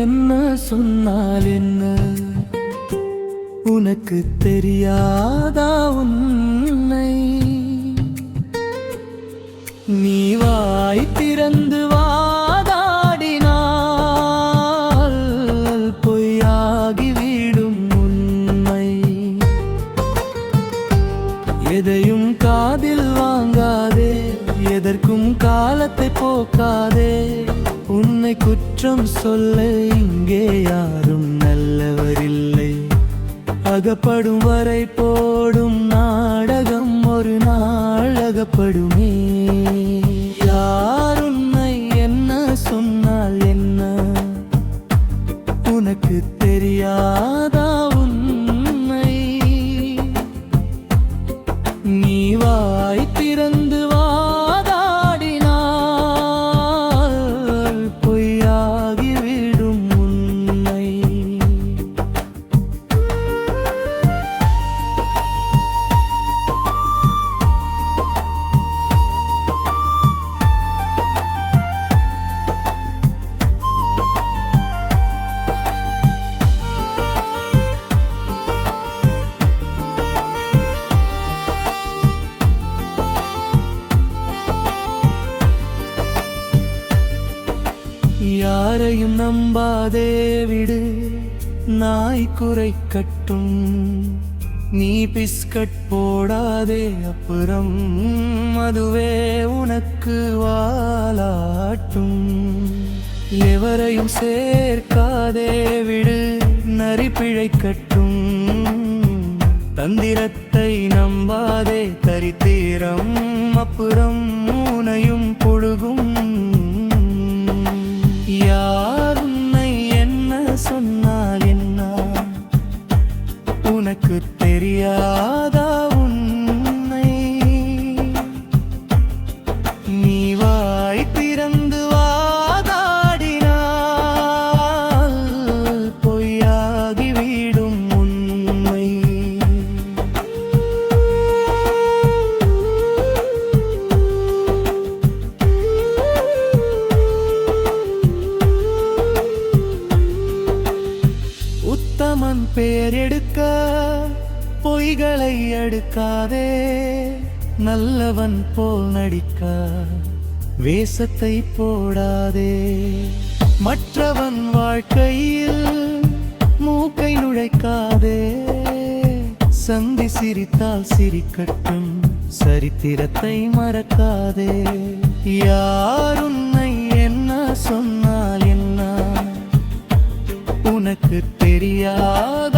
என்ன சொன்னால் என்ன, உனக்கு தெரியாதா உன்னை? நீ வாய் திறந்து வாதாடினால் பொய்யாகிவிடும் உண்மை. எதையும் காதில் வாங்காதே, எதற்கும் காலத்தை போக்காதே. உன்னை குற்றம் சொல்ல இங்கே யாரும் நல்லவரில்லை. அகப்படும் வரை போடும் நாடகம் ஒரு நாள் அகப்படுமே. யார் உன்னை என்ன சொன்னால் என்ன, உனக்கு தெரியாதா உன்னை? நீ வாய் திறந்து வாதாடினால் பொய்யாகிவிடும் உன்னை. யாரையும் நம்பாதே விடு, நாய் குரைக்கட்டும். நீ பிஸ்கட் போடாதே, அப்புறம் அதுவே உனக்கு வாலாட்டும். எவரையும் சேர்க்காதே விடு, நரி பிழைக்கட்டும். தந்திரத்தை நம்பாதே, தரித்திரம் அப்புறம் உனையும் புழுகும். யார் உன்னை என்ன சொன்னால் என்ன, உனக்கு தெரியாதா உன்னை? நீ வாய் திறந்து வாதாடினால் பொய்யாகிவிடும் உண்மை. உத்தமன் பெயர் எடுக்க பொய்களை அடுக்காதே. நல்லவன் போல் நடிக்க வேஷத்தை போடாதே. மற்றவன் வாழ்க்கையில் மூக்கை நுழைக்காதே. சந்தி சிரித்தால் சிரிக்கட்டும், சரித்திரத்தை மறக்காதே. யார் உன்னை என்ன சொன்னால் என்ன, உனக்கு தெரியாத